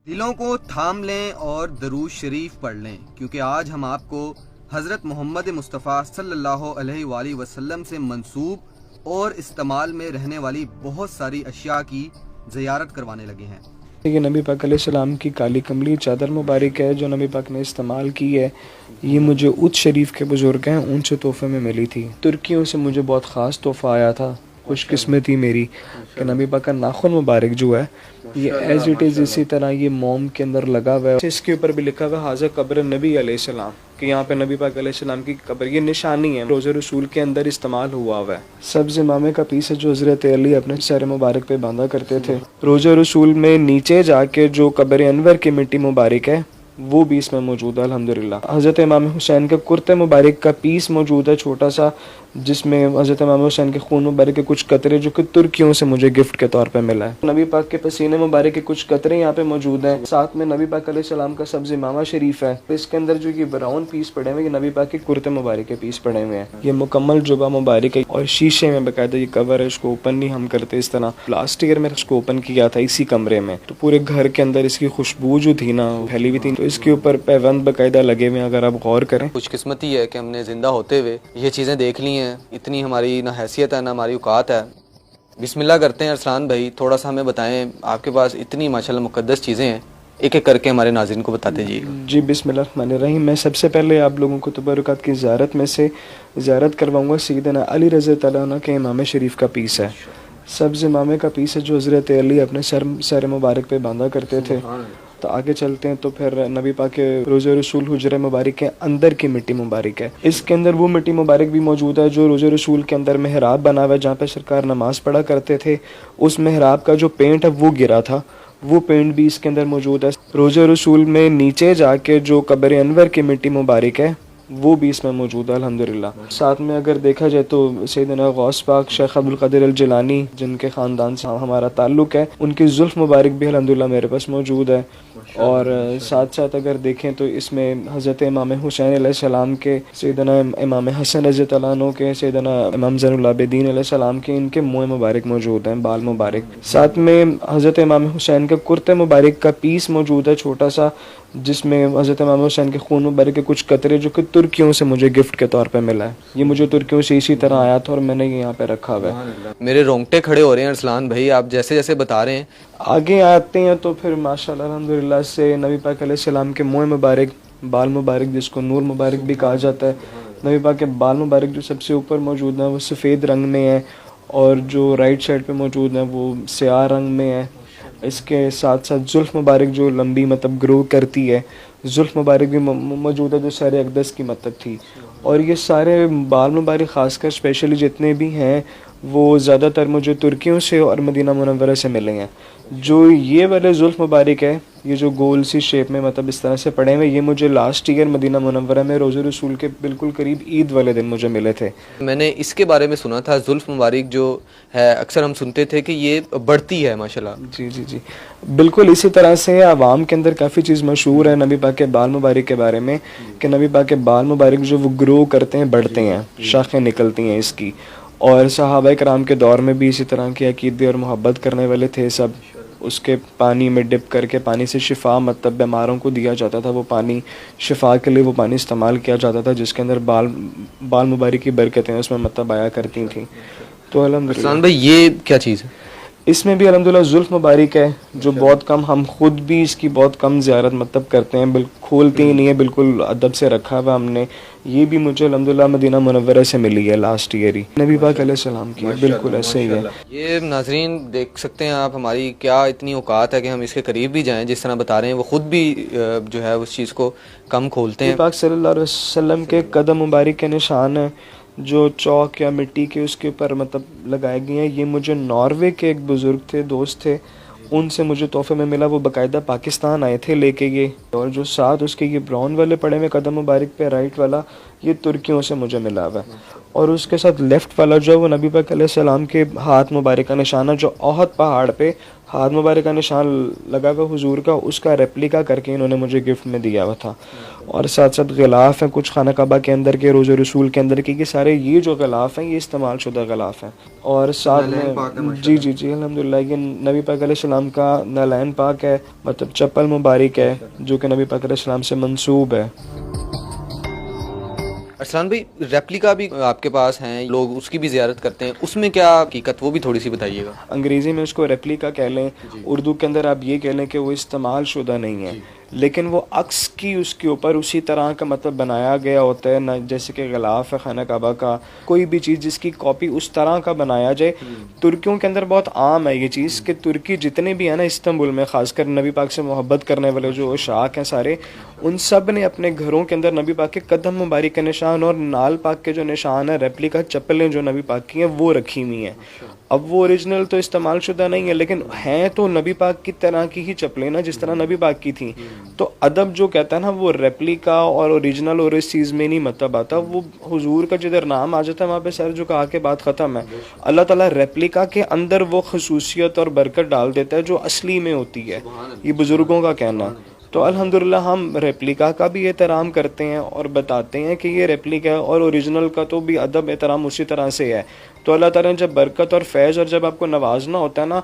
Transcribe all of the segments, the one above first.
दिलों को थाम लें और दरूद शरीफ पढ़ लें, क्योंकि आज हम आपको हज़रत मोहम्मद मुस्तफ़ा सल्लल्लाहु अलैहि वसल्लम से मंसूब और इस्तेमाल में रहने वाली बहुत सारी अशिया की ज़ियारत करवाने लगे हैं। ये नबी पाक अलैहिस्सलाम की काली कमली चादर मुबारक है जो नबी पाक ने इस्तेमाल की है। ये मुझे उच्च शरीफ के बुज़ुर्ग हैं, उनसे तोहफ़े में मिली थी। तुर्कियों से मुझे बहुत ख़ास तोहफ़ा आया था। खुशकिस्मती मेरी कि नबी पाक का नाखून मुबारक जो है ये एज इट इज़ इसी तरह ये मोम के अंदर लगा हुआ है। इसके ऊपर भी लिखा हुआ हाज़ा कब्र नबी अलैहिस्सलाम कि यहाँ पे नबी पाक अलैहिस्सलाम की कब्र, ये निशानी है, रोज़े रसूल के अंदर इस्तेमाल हुआ हुआ है। सब्ज़ इमामे का पीस है जो हज़रत अली अपने सर मुबारक पे बांधा करते थे। रोज़े रसूल में नीचे जाके जो कब्र अनवर की मिट्टी मुबारक है वो भी इसमें मौजूद है अल्हम्दुलिल्लाह। हज़रत इमाम हुसैन के कुर्ते मुबारक का पीस मौजूद है छोटा सा, जिसमें हज़रत इमाम हुसैन के खून मुबारक के कुछ कतरे जो कि तुर्कियों से मुझे गिफ्ट के तौर पे मिला है। नबी पाक के पसीने मुबारक के कुछ कतरे यहाँ पे मौजूद हैं। साथ में नबी पाक अलैहिस्सलाम का सब्ज़ इमामा शरीफ है। इसके अंदर जो ये ब्राउन पीस पड़े हुए हैं ये नबी पाक के कुर्ते मुबारक के पीस पड़े हुए हैं। ये मुकम्मल जुबा मुबारक है और शीशे में बाकायदा ये कवर है। इसको ओपन नहीं हम करते इस तरह। लास्ट ईयर में इसको ओपन किया था इसी कमरे में, तो पूरे घर के अंदर इसकी खुशबू जो थी ना फैली हुई थी। तो इसके ऊपर पैबंद बाकायदा लगे हुए हैं, अगर आप गौर करें। खुशकिस्मती है कि हमने ज़िंदा होते हुए ये चीज़ें देख ली हैं। इतनी हमारी ना हैसियत है ना हमारी औकात है। बिस्मिल्लाह करते हैं। अरसलान भाई थोड़ा सा हमें बताएं, आपके पास इतनी माशाल्लाह मुक़द्दस चीज़ें हैं, एक एक करके हमारे नाज़रीन को बताते जी। जी बिस्मिल्लाहिर्रहमानिर्रहीम। मैं सबसे पहले आप लोगों को तबरुकात की ज़ियारत में से ज़ियारत करवाऊँगा सैयदना अली रज़ी अल्लाह अन्हु के इमाम शरीफ का पीस है। सब्ज़ इमामे का पीस है जो हज़रत अली अपने सर मुबारक पे बांधा करते थे। तो आगे चलते हैं तो फिर नबी पाक के रोज़े रसूल हुजरे मुबारक के अंदर की मिट्टी मुबारक है। इसके अंदर वो मिट्टी मुबारक भी मौजूद है जो रोज़े रसूल के अंदर मेहराब बना हुआ है जहाँ पे सरकार नमाज़ पढ़ा करते थे। उस मेहराब का जो पेंट है वो गिरा था, वो पेंट भी इसके अंदर मौजूद है। रोज़े रसूल में नीचे जाके जो कब्र अनवर की मिट्टी मुबारक है वो भी इसमें मौजूद है अल्हम्दुलिल्लाह। साथ में अगर देखा जाए तो सैयदना गौस पाक शेख अब्दुल क़ादिर अल जिलानी जिनके ख़ानदान से हमारा ताल्लुक़ है, उनकी ज़ुल्फ़ मुबारक भी अल्हम्दुलिल्लाह मेरे पास मौजूद है। और साथ साथ अगर देखें तो इसमें हज़रत इमाम हुसैन अलैहिस्सलाम के, सैयदना इमाम हसन रज़ी अल्लाह अन्हु के, सैयदना इमाम ज़ैनुल आबिदीन अलैहिस्सलाम के, इनके मुँह मुबारक मौजूद हैं, बाल मुबारक। साथ में हज़रत इमाम हुसैन के कुर्ते मुबारक का पीस मौजूद है छोटा सा, जिसमें हज़रत इमाम हुसैन के खून मुबारक के कुछ कतरे जो कि तुर्कियों से मुझे गिफ्ट के तौर पे मिला है। ये मुझे तुर्कियों से इसी तरह आया था और मैंने ये यहाँ पे रखा हुआ है। मेरे रोंगटे खड़े हो रहे हैं अरसलान भाई, आप जैसे जैसे बता रहे हैं। आगे आते हैं तो फिर माशाल्लाह अल्हम्दुलिल्लाह से नबी पाक अलैहिस्सलाम के मुँह मुबारक, बाल मुबारक जिसको नूर मुबारक भी कहा जाता है, नबी पाक के बाल मुबारक जो सबसे ऊपर मौजूद है वो सफ़ेद रंग में है और जो राइट साइड पे मौजूद है वो स्याह रंग में है। इसके साथ साथ जुल्फ़ मुबारक जो लंबी मतलब ग्रो करती है, जुल्फ़ मुबारक भी मौजूद है जो सारे अक़दस की मतलब थी। और ये सारे बाल मुबारक ख़ासकर स्पेशली जितने भी हैं वो ज़्यादातर मुझे तुर्कियों से और मदीना मुनव्वरा से मिले हैं। जो ये वाले जुल्फ़ मुबारक है, ये जो गोल सी शेप में मतलब इस तरह से पड़े हुए, ये मुझे लास्ट ईयर मदीना मुनव्वरा में रोज़े रसूल के बिल्कुल करीब ईद वाले दिन मुझे मिले थे। मैंने इसके बारे में सुना था, जुल्फ़ मुबारक जो है अक्सर हम सुनते थे कि ये बढ़ती है माशाल्लाह। जी जी जी बिल्कुल इसी तरह से आवाम के अंदर काफ़ी चीज़ मशहूर है नबी पाक के बाल मुबारक के बारे में कि नबी पाक के बाल मुबारक जो वो ग्रो करते हैं, बढ़ते हैं, शाखें निकलती हैं इसकी। और सहाबा कराम के दौर में भी इसी तरह की अकीदे और मोहब्बत करने वाले थे सब। उसके पानी में डिप करके पानी से शिफा मतलब बीमारों को दिया जाता था, वो पानी शिफा के लिए वो पानी इस्तेमाल किया जाता था जिसके अंदर बाल मुबारक की बरकतें उसमें मतलब आया करती थी। तो अल्हम्दुलिल्लाह भाई ये क्या चीज़ है? इसमें भी अल्हम्दुलिल्लाह जुल्फ़ मुबारक है जो बहुत कम, हम खुद भी इसकी बहुत कम ज़ियारत मतलब करते हैं, बिल्कुल खोलते ही नहीं है, बिल्कुल अदब से रखा हुआ हमने। ये भी मुझे अल्हम्दुलिल्लाह मदीना मुनव्वरा से मिली है लास्ट ईयर ही, नबी पाक अलैहिस्सलाम की, बिल्कुल ऐसे ही है। ये नाजरीन देख सकते हैं आप हमारी क्या इतनी औकात है कि हम इसके करीब भी जाएं, जिस तरह बता रहे हैं। वो खुद भी जो है उस चीज़ को कम खोलते हैं। पाक सल्लल्लाहु अलैहि वसल्लम के कदम मुबारक के निशान है जो चौक या मिट्टी के उसके ऊपर मतलब लगाए गए हैं। ये मुझे नॉर्वे के एक बुज़ुर्ग थे, दोस्त थे, उनसे मुझे तोहफे में मिला। वो बाकायदा पाकिस्तान आए थे लेके ये। और जो साथ उसके ये ब्राउन वाले पड़े हुए कदम मुबारक पे राइट वाला, ये तुर्कियों से मुझे मिला हुआ है। और उसके साथ लेफ़्ट वाला जो है वो नबी पाक अलैहिस्सलाम के हाथ मुबारक का निशान है, जो ओहद पहाड़ पे हाथ मुबारक का निशान लगा हुआ हुजूर का, उसका रेप्लिका करके इन्होंने मुझे गिफ्ट में दिया हुआ था। और साथ साथ गिलाफ हैं कुछ खाना काबा के अंदर के, रोज़े रसूल के अंदर के, ये सारे ये जो गिलाफ हैं ये इस्तेमाल शुदा गिलाफ हैं। और साथ में जी जी जी अल्हम्दुलिल्लाह ये नबी पाक अलैहिस्सलाम का नालैन पाक है, मतलब चप्पल मुबारक है जो कि नबी पाक अलैहिस्सलाम से मंसूब है। अरसलान भाई, रेप्लिका भी आपके पास हैं, लोग उसकी भी ज़ियारत करते हैं, उसमें क्या हकीकत वो भी थोड़ी सी बताइएगा। अंग्रेज़ी में उसको रेप्लिका कह लें, उर्दू के अंदर आप ये कह लें कि वो इस्तेमाल शुदा नहीं है, लेकिन वो अक्स की उसके ऊपर उसी तरह का मतलब बनाया गया होता है ना, जैसे कि गिलाफ है खाना काबा का, कोई भी चीज़ जिसकी कॉपी उस तरह का बनाया जाए। तुर्कियों के अंदर बहुत आम है ये चीज़ कि तुर्की जितने भी हैं ना इस्तांबुल में, ख़ासकर नबी पाक से मोहब्बत करने वाले जो शाख हैं सारे, उन सब ने अपने घरों के अंदर नबी पाक के कदम मुबारक के निशान और नाल पाक के जो निशान है, रेप्लिका चप्पलें जो नबी पाक की हैं वो रखी हुई हैं। अब वो ओरिजिनल तो इस्तेमाल शुदा नहीं है, लेकिन हैं तो नबी पाक की तरह की ही चप्पलें ना, जिस तरह नबी पाक की थी। तो अदब जो कहता है ना वो रेप्लिका और ओरिजिनल और इस चीज़ में नहीं मतलब आता, वो हुजूर का जिधर नाम आ जाता है वहाँ पे सर झुका के बात ख़त्म है। अल्लाह ताला रेप्लिका के अंदर वो खसूसियत और बरकत डाल देता है जो असली में होती है, ये बुज़ुर्गों का कहना। तो अल्हम्दुलिल्लाह हम रेप्लिका का भी एहतराम करते हैं और बताते हैं कि ये रेप्लिका है, और ओरिजिनल का तो भी अदब एहतराम उसी तरह से है। तो अल्लाह ताला ने जब बरकत और फैज़ और जब आपको नवाजना होता है ना,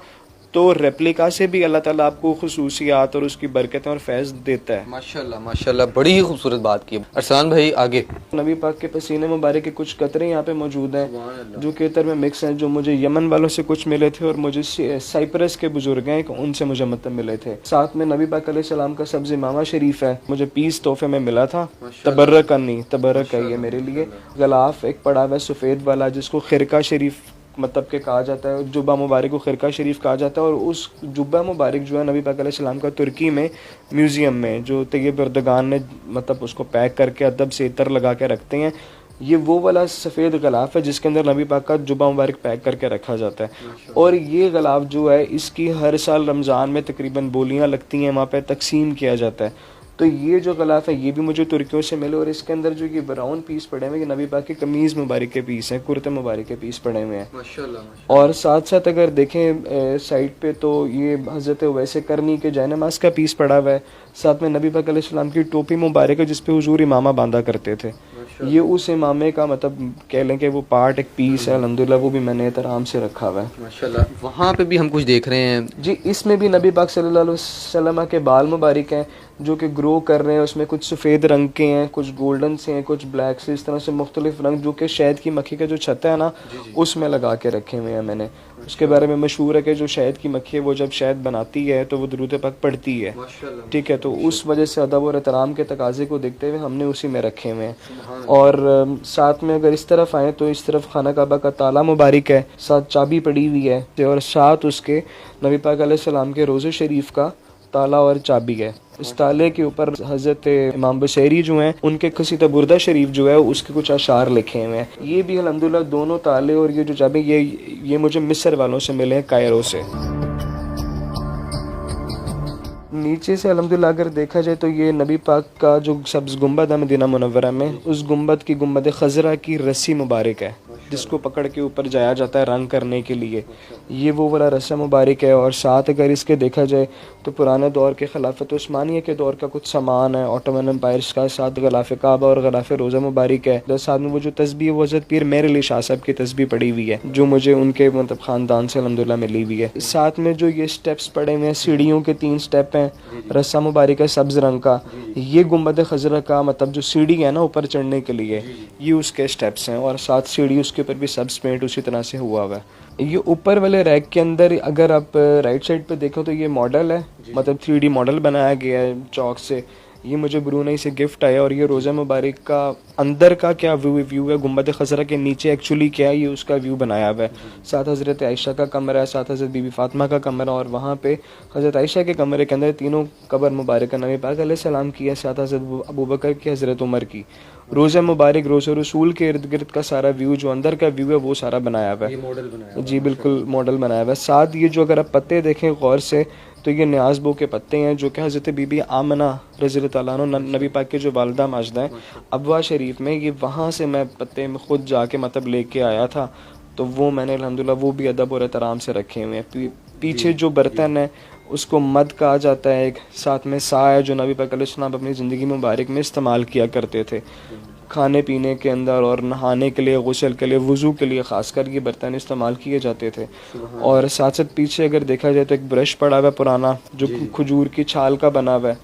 तो रेप्लिका से भी अल्लाह ताला आपको खुसूसियात और उसकी बरकतें और फैज़ देता है। माशाल्लाह माशाल्लाह, बड़ी ही खूबसूरत बात की। अरसलान भाई आगे। नबी पाक के पसीने मुबारक के कुछ कतरे यहाँ पे मौजूद हैं जो केतर में मिक्स हैं, जो मुझे यमन वालों से कुछ मिले थे और मुझे साइप्रस के बुजुर्ग हैं उनसे मुझे मतलब मिले थे। साथ में नबी पाक अलैहिस्सलाम का सब्ज़ इमामा शरीफ है, मुझे पीस तोहफे में मिला था। तबर्रक नहीं, तबर्रक है ये मेरे लिए। गलाफ एक पड़ा हुआ सफ़ेद वाला जिसको खिरका शरीफ मतलब के कहा जाता है, जुब्बा मुबारक को खिरका शरीफ कहा जाता है। और उस जुब्बा मुबारक जो है नबी पाक अलैहिस्सलाम का तुर्की में म्यूज़ियम में जो तैयब एर्दोगान ने मतलब उसको पैक करके अदब से इतर लगा के रखते हैं, ये वो वाला सफ़ेद गलाफ है जिसके अंदर नबी पाक का जुब्बा मुबारक पैक करके रखा जाता है। और ये गलाफ जो है इसकी हर साल रमज़ान में तकरीबन बोलियाँ लगती हैं, वहाँ पे तकसीम किया जाता है। तो ये जो गलाफ है ये भी मुझे तुर्कियों से मिले, और इसके अंदर जो ये ब्राउन पीस पड़े हुए हैं नबी पाक की कमीज़ मुबारक के पीस हैं, कुर्ते मुबारक के पीस पड़े हुए हैं माशाल्लाह। और साथ साथ अगर देखें साइड पे तो ये हज़रत वैसे करनी के जैनमाज का पीस पड़ा हुआ है। साथ में नबी पाक अलैहिस्सलाम की टोपी मुबारक है जिस पे हुजूर इमामा बांधा करते थे, ये उस इमामे का मतलब कह लें कि वो पार्ट एक पीस है। अल्हम्दुलिल्लाह वो भी मैंने एहतराम से रखा हुआ है माशाल्लाह। वहाँ पे भी हम कुछ देख रहे हैं जी, इसमें भी नबी पाक सल्लल्लाहु अलैहि वसल्लम के बाल मुबारक हैं जो कि ग्रो कर रहे हैं, उसमें कुछ सफ़ेद रंग के हैं, कुछ गोल्डन से हैं, कुछ ब्लैक से, इस तरह से मुख्तलिफ रंग जो कि शहद की मक्खी का जो छत्ता है ना उसमें लगा के रखे हुए हैं मैंने। उसके बारे में मशहूर है कि जो शहद की मक्खी है वो जब शहद बनाती है तो वो दुरूद पाक पढ़ती है, ठीक है। तो उस वजह से अदब और एहतराम के तकाजे को देखते हुए हमने उसी में रखे हुए हैं। और साथ में अगर इस तरफ आएँ तो इस तरफ खाना काबा का ताला मुबारक है, साथ चाबी पड़ी हुई है, और साथ उसके नबी पाक अलैहिस्सलाम के रोज़े शरीफ का ताला और चाबी है। इस ताले के ऊपर हज़रत इमाम बुशैरी जो हैं उनके क़सीदा बुर्दा शरीफ जो है उसके कुछ अशार लिखे हुए हैं। ये भी अल्हम्दुलिल्लाह दोनों ताले और ये जो चाबी ये मुझे मिस्र वालों से मिले हैं, कायरो से। नीचे से अल्हम्दुलिल्लाह अगर देखा जाए तो ये नबी पाक का जो सब्ज़ गुंबद है मदीना मुनव्वरा में, उस गुंबद की गुंबद खज़रा की रस्सी मुबारक है जिसको पकड़ के ऊपर जाया जाता है रंग करने के लिए, ये वो वाला रस्सा मुबारक है। और साथ अगर इसके देखा जाए तो पुराने दौर के खिलाफत उस्मानिया के दौर का कुछ सामान है ऑटोमन एम्पायर्स का, साथ गलाफ़े काबा और गलाफ़े रोज़ा मुबारक है। साथ में वो जो तस्बीह वो हज़रत पीर मेहर अली शाह साहब की तस्बीह पड़ी हुई है जो मुझे उनके मतलब ख़ानदान से अल्हम्दुलिल्लाह मिली हुई है। साथ में जो ये स्टेप्स पड़े हुए हैं, सीढ़ियों के 3 स्टेप हैं, रस्सा मुबारक है सब्ज़ रंग का, ये गुंबद खज़रा का मतलब जो सीढ़ी है ना ऊपर चढ़ने के लिए, ये उसके स्टेप्स हैं। और साथ सीढ़ी उसके ऊपर भी सब्ज़ पेंट उसी तरह से हुआ हुआ है। ये ऊपर वाले रैक के अंदर अगर आप राइट साइड पे देखो तो ये मॉडल है, मतलब 3D मॉडल बनाया गया है चौक से, ये मुझे ब्रूनेई से गिफ्ट आया। और ये रोज़ा मुबारक का अंदर का क्या व्यू है, गुंबद खज़रा के नीचे एक्चुअली क्या है ये उसका व्यू बनाया हुआ है। साथ हज़रत आयशा का कमरा है, साथ हज़रत बीबी फातिमा का कमरा, और वहाँ पे हज़रत आयशा के कमरे के अंदर तीनों कब्र मुबारक नबी पाक अलैहिस्सलाम की है, साथ हज़रत अबू बकर की, हज़रत उमर की। रोज़ा मुबारक रोज़ा रसूल के इर्द गिर्द का सारा व्यू जो अंदर का व्यू है वो सारा बनाया हुआ है, जी बिल्कुल मॉडल बनाया हुआ है। साथ ये जो अगर आप पत्ते देखें गौर से तो ये न्याज़बो के पत्ते हैं जो कि हज़रत बीबी आमना रज़ी अल्लाह तआला अन्हा नबी पाक के जो वालिदा माजदा हैं अबवा शरीफ में, ये वहाँ से मैं पत्ते में ख़ुद जाके मतलब लेके आया था। तो वो मैंने अल्हम्दुलिल्लाह वो भी अदब और एहतराम से रखे हुए हैं। पीछे जो बर्तन है उसको मद कहा जाता है, एक साथ में सा है जो नबी पाक अलैहि सलाम अपनी ज़िंदगी मुबारक में इस्तेमाल किया करते थे खाने पीने के अंदर और नहाने के लिए, गुस्ल के लिए, वज़ू के लिए ख़ासकर ये बर्तन इस्तेमाल किए जाते थे। और साथ साथ पीछे अगर देखा जाए तो एक ब्रश पड़ा हुआ है पुराना जो खजूर की छाल का बना हुआ है,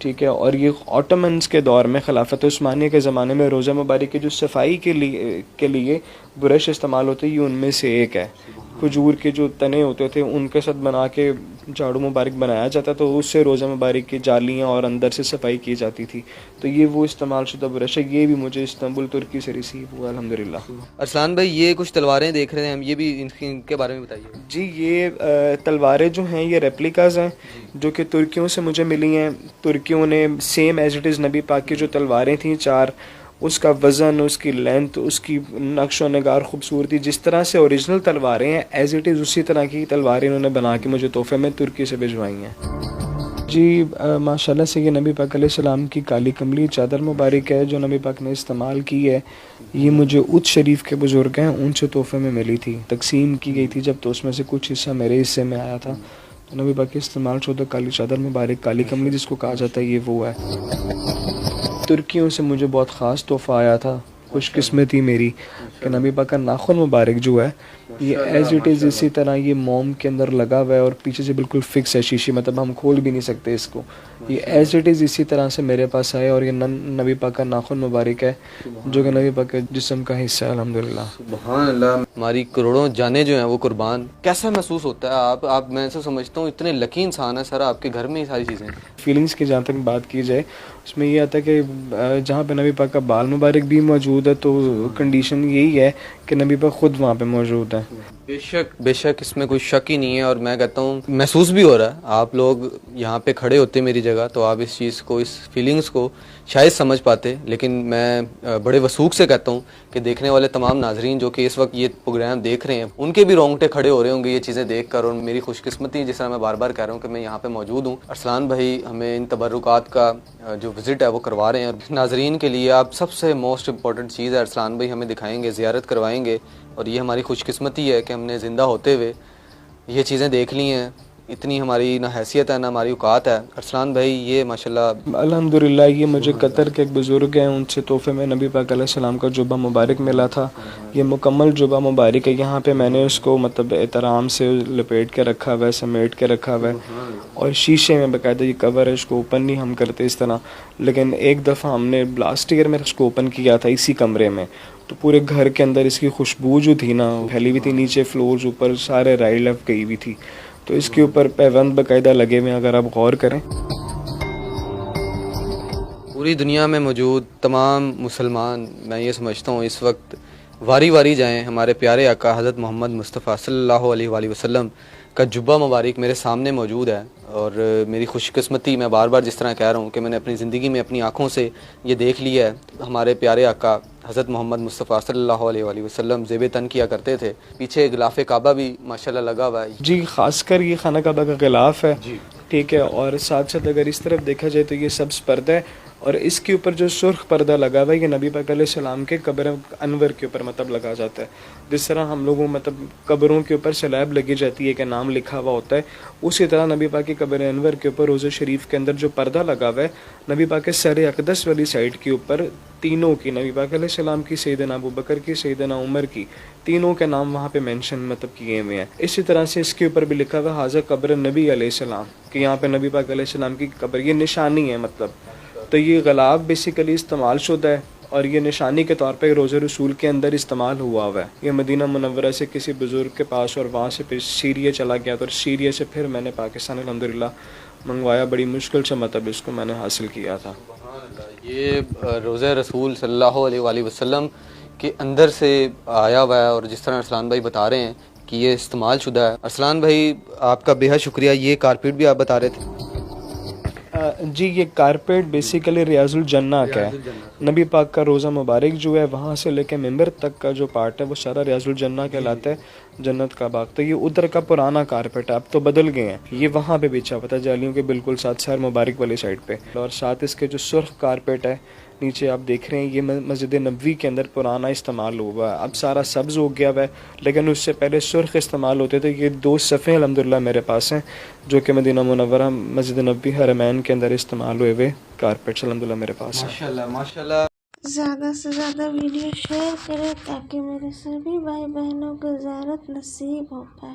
ठीक है। और ये ऑटोमन्स के दौर में खिलाफत उस्मानिया के ज़माने में रोज़ा मुबारक की जो सफाई के लिए ब्रश इस्तेमाल होते हैं, ये उनमें से एक है। खजूर के जो तने होते थे उनके साथ बना के झाड़ू मुबारक बनाया जाता, तो उससे रोज़ा मुबारक की जालियाँ और अंदर से सफाई की जाती थी। तो ये वो इस्तेमाल शुदा ब्रश है, ये भी मुझे इस्तांबुल तुर्की से रिसीव हुआ अल्हम्दुलिल्लाह। अरसलान भाई ये कुछ तलवारें देख रहे हैं हम, ये भी इनके बारे में बताइए। जी, ये तलवारें जो हैं ये रेप्लिकाज हैं जो कि तुर्कियों से मुझे मिली हैं। तुर्कियों ने सेम एज इट इज़ नबी पाक की जो तलवारें थी 4, उसका वज़न, उसकी लेंथ, उसकी नक्श व नगार खूबसूरती, जिस तरह से ओरिजिनल तलवारें हैं एज इट इज़ उसी तरह की तलवारें इन्होंने बना के मुझे तोहफे में तुर्की से भिजवाई हैं। जी माशाल्लाह से ये नबी पाक अलैहि सलाम की काली कमली चादर मुबारक है जो नबी पाक ने इस्तेमाल की है। ये मुझे उच्च शरीफ के बुज़ुर्ग हैं उनसे तोहफे में मिली थी, तकसीम की गई थी जब, तो उसमें से कुछ हिस्सा मेरे हिस्से में आया था। तो नबी पाक के इस्तेमाल शुदा काली चादर मुबारक, काली कमली जिसको कहा जाता है, ये वो है। तुर्कियों से मुझे बहुत ख़ास तोहफ़ा आया था, खुशकिस्मती मेरी कि नबी पाक का नाखून मुबारक जो है ये एज इट इज़ इसी तरह ये मोम के अंदर लगा हुआ है और पीछे से बिल्कुल फिक्स है शीशी, मतलब हम खोल भी नहीं सकते इसको। ये एज इट इज़ इसी तरह से मेरे पास आया और ये नबी पाक का नाखून मुबारक है जो कि नबी पाक के जिस्म का हिस्सा है अल्हम्दुलिल्लाह। सुभान अल्लाह। हमारी करोड़ों जाने जो हैं वो कुर्बान। कैसा महसूस होता है? आप मैं ऐसा समझता हूँ इतने लकी इंसान है सर, आपके घर में ये सारी चीज़ें। फीलिंग्स की जहाँ तक बात की जाए उसमें ये आता है कि जहाँ पे नबी पाक का बाल मुबारक भी मौजूद है तो कंडीशन यही है कि नबी पाक खुद वहाँ पे मौजूद है। बेशक इसमें कोई शक ही नहीं है। और मैं कहता हूँ महसूस भी हो रहा है, आप लोग यहाँ पे खड़े होते मेरी जगह तो आप इस चीज़ को, इस फीलिंग्स को शायद समझ पाते, लेकिन मैं बड़े वसूख से कहता हूँ कि देखने वाले तमाम नाजरीन जो कि इस वक्त ये प्रोग्राम देख रहे हैं उनके भी रोंगटे खड़े हो रहे होंगे ये चीज़ें देख कर। और मेरी खुशकिस्मती जिस तरह मैं बार बार कह रहा हूँ कि मैं यहाँ पे मौजूद हूँ। अरसलान भाई हमें इन तबर्रुकात का जो विज़िट है वो करवा रहे हैं। और नाजरीन के लिए आप सबसे मोस्ट इम्पॉर्टेंट चीज़ है अरसलान भाई हमें दिखाएंगे, ज़ियारत करवाएंगे। और ये हमारी खुशकिस्मती है कि हमने ज़िंदा होते हुए ये चीज़ें देख ली हैं। इतनी हमारी ना हैसियत है ना हमारी औकात है। अरसलान भाई ये माशाल्लाह अल्हम्दुलिल्लाह ये मुझे कतर के एक बुज़ुर्ग हैं उनसे तोहफे में नबी पाक अलैहि सलाम का जुब्बा मुबारक मिला था। ये मुकम्मल जुब्बा मुबारक है, यहाँ पे मैंने उसको मतलब एहतराम से लपेट के रखा हुआ है, समेट के रखा हुआ है और शीशे में बाकायदा ये कवर है, इसको ओपन नहीं हम करते इस तरह। लेकिन एक दफ़ा हमने लास्ट ईयर में इसको ओपन किया था इसी कमरे में, तो पूरे घर के अंदर इसकी खुशबू जो थी ना फैली हुई थी, नीचे फ्लोर्स ऊपर सारे राइड लफ गई हुई थी। तो इसके ऊपर पैबंद बाकायदा लगे हुए, अगर आप गौर करें। पूरी दुनिया में मौजूद तमाम मुसलमान मैं ये समझता हूँ इस वक्त वारी वारी जाएं, हमारे प्यारे आका हज़रत मोहम्मद मुस्तफ़ा सल्लल्लाहु अलैहि वसल्लम का जुब्बा मुबारक मेरे सामने मौजूद है। और मेरी खुशकिस्मती, मैं बार बार जिस तरह कह रहा हूँ कि मैंने अपनी ज़िंदगी में अपनी आँखों से ये देख लिया है। हमारे प्यारे आका हज़रत मोहम्मद मुस्तफ़ा सल्लल्लाहु अलैहि वसल्लम ज़ेब तन किया करते थे। पीछे गिलाफ़ काबा भी माशाल्लाह लगा हुआ है। जी, ख़ासकर ये खाना काबा का गिलाफ़ है, ठीक है। और साथ साथ अगर इस तरफ देखा जाए तो ये सब्ज़ पर्दा है और इसके ऊपर जो सुर्ख पर्दा लगा हुआ है ये नबी पाक अलैहि सलाम के कब्र अनवर के ऊपर मतलब लगा जाता है। जिस तरह हम लोगों मतलब कब्रों के ऊपर सलैब लगी जाती है कि नाम लिखा हुआ होता है, उसी तरह नबी पाक की कब्र अनवर के ऊपर रोज़ा शरीफ के अंदर जो पर्दा लगा हुआ है नबी पाक के सर अक़दस वाली साइड के ऊपर तीनों की, नबी पाक अलैहि सलाम की, सैयदना अबू बकर की, सैयदना उमर की, तीनों के नाम वहाँ पे मेंशन मतलब किए हुए हैं। इसी तरह से इसके ऊपर भी लिखा हुआ हाज़ा कब्र नबी अलैहि सलाम कि यहाँ पे नबी पाक अलैहि सलाम की कब्र, ये निशानी है मतलब। तो ये ग़िलाफ़ बेसिकली इस्तेमाल शुदा है और ये निशानी के तौर पे रोज़े रसूल के अंदर इस्तेमाल हुआ है। ये मदीना मुनव्वरा से किसी बुज़ुर्ग के पास और वहाँ से फिर सीरिया चला गया, तो सीरिया से फिर मैंने पाकिस्तान अल्हम्दुलिल्लाह मंगवाया, बड़ी मुश्किल से मतलब इसको मैंने हासिल किया था। ये रोज़े रसूल सल्लल्लाहु अलैहि वसल्लम के अंदर से आया हुआ है और जिस तरह अरसलान भाई बता रहे हैं कि ये इस्तेमाल शुदा है। अरसलान भाई आपका बेहद शुक्रिया। ये कारपेट भी आप बता रहे थे। जी, ये कारपेट बेसिकली रियाजुल जन्ना का है। नबी पाक का रोज़ा मुबारक जो है वहाँ से लेकर मिंबर तक का जो पार्ट है वो सारा रियाजुल जन्ना कहलाता है। जन्नत का बाग, तो ये उधर का पुराना कारपेट है, अब तो बदल गए हैं। ये वहाँ पे बिछा हुआ था जालियों के बिल्कुल साथ सर मुबारक वाली साइड पे, और साथ इसके जो सुर्ख कारपेट है नीचे आप देख रहे हैं, ये मस्जिद नबवी के अंदर पुराना इस्तेमाल हुआ है। अब सारा सब्ज़ हो गया हुआ है, लेकिन उससे पहले सुर्ख इस्तेमाल होते थे। ये 2 सफ़े अल्हम्दुलिल्लाह मेरे पास हैं जो कि मदीना मुनव्वरा मस्जिद नबवी हरमैन के अंदर इस्तेमाल हुए हुए कारपेट्स अल्हम्दुलिल्लाह मेरे पास हैं। माशाल्लाह माशाल्लाह। ज़्यादा से ज़्यादा वीडियो शेयर करें ताकि मेरे सभी भाई बहनों को ज़ियारत नसीब हो पाए।